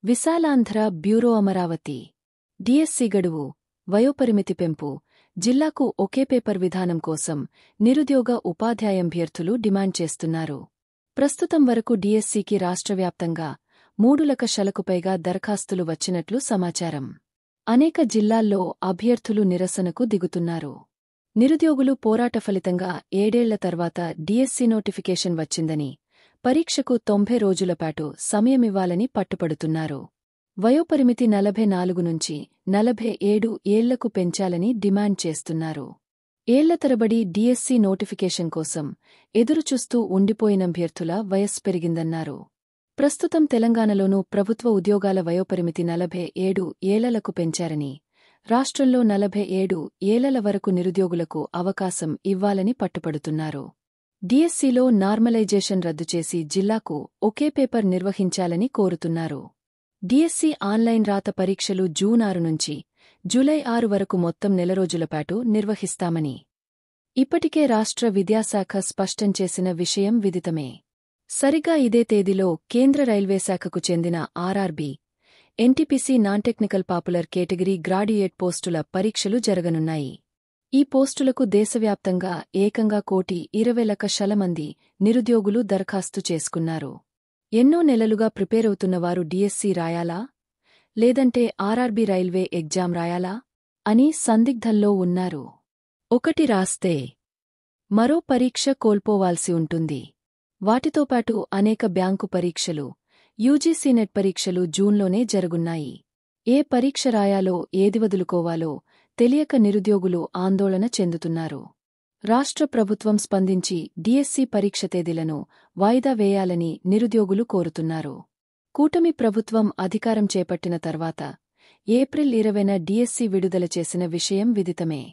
Visalaandhra bureau Amaravati DSC గడువు వయోపరిమితి పెంపు జిల్లాకు ఒకే పేపర్ విధానం కోసం నిరుద్యోగ ఉపాధ్యాయాభ్యర్థులు డిమాండ్ చేస్తున్నారు. ప్రస్తుతం వరకు డిఎస్సికి రాష్ట్రవ్యాప్తంగా 3,00,000కు పైగా దరఖాస్తులు వచ్చినట్లు సమాచారం. అనేక జిల్లాల్లో అభ్యర్థులు నిరసనకు దిగుతున్నారు. నిరుద్యోగులు పోరాట ఫలితంగా 7 ఏళ్ల తర్వాత డిఎస్సి నోటిఫికేషన్ వచ్చిందని, పరీక్షకు 90 రోజులపాటు సమయమివ్వాలని పట్టుపడుతున్నారు. వయోపరిమితి 44 నుంచి 47 ఏళ్లకు పెంచాలని డిమాండ్ చేస్తున్నారు. ఏళ్ల తరబడి డిఎస్సి నోటిఫికేషన్ కోసం ఎదురుచూస్తూ ఉండిపోయినభ్యర్థుల వయస్సు పెరిగిందన్నారు. ప్రస్తుతం తెలంగాణలోనూ ప్రభుత్వ ఉద్యోగాల వయోపరిమితి 47 ఏళ్లకు పెంచారని, రాష్ట్రంలో 47 ఏళ్ల వరకు నిరుద్యోగులకు అవకాశం ఇవ్వాలని పట్టుపడుతున్నారు. డిఎస్సిలో నార్మలైజేషన్ రద్దు చేసి జిల్లాకు ఒకే పేపర్ నిర్వహించాలని కోరుతున్నారు. డిఎస్సి ఆన్లైన్ రాత పరీక్షలు జూన్ 6 నుంచి జూలై 6 వరకు మొత్తం నెలరోజులపాటు నిర్వహిస్తామని ఇప్పటికే రాష్ట్ర విద్యాశాఖ స్పష్టం చేసిన విషయం విదితమే. సరిగా ఇదే తేదీలో కేంద్ర రైల్వేశాఖకు చెందిన RRB, NTPC non technical popular category graduate పోస్టుల పరీక్షలు జరగనున్నాయి. ఈ పోస్టులకు దేశవ్యాప్తంగా ఏకంగా 1,20,00,000 మంది నిరుద్యోగులు దరఖాస్తు చేసుకున్నారు. ఎన్నో నెలలుగా ప్రిపేరవుతున్నవారు డిఎస్సి రాయాలా, లేదంటే ఆర్ఆర్బీ రైల్వే ఎగ్జామ్ రాయాలా అని సందిగ్ధంలో ఉన్నారు. ఒకటి రాస్తే మరో పరీక్ష కోల్పోవాల్సి ఉంటుంది. వాటితోపాటు అనేక బ్యాంకు పరీక్షలు, యూజీసీ నెట్ పరీక్షలు జూన్లోనే జరుగున్నాయి. ఏ పరీక్ష రాయాలో, ఏది వదులుకోవాలో తెలియక నిరుద్యోగులు ఆందోళన చెందుతున్నారు. రాష్ట్ర ప్రభుత్వం స్పందించి డిఎస్సి పరీక్ష తేదీలను వాయిదా వేయాలని నిరుద్యోగులు కోరుతున్నారు. కూటమి ప్రభుత్వం అధికారం చేపట్టిన తర్వాత ఏప్రిల్ 20న డిఎస్సి విడుదల చేసిన విషయం విదితమే.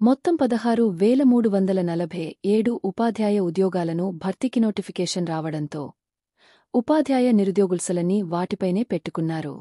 మొత్తం 16,347 ఉపాధ్యాయ ఉద్యోగాలను భర్తీకి నోటిఫికేషన్ రావడంతో ఉపాధ్యాయ నిరుద్యోగుల్సలన్నీ వాటిపైనే పెట్టుకున్నారు.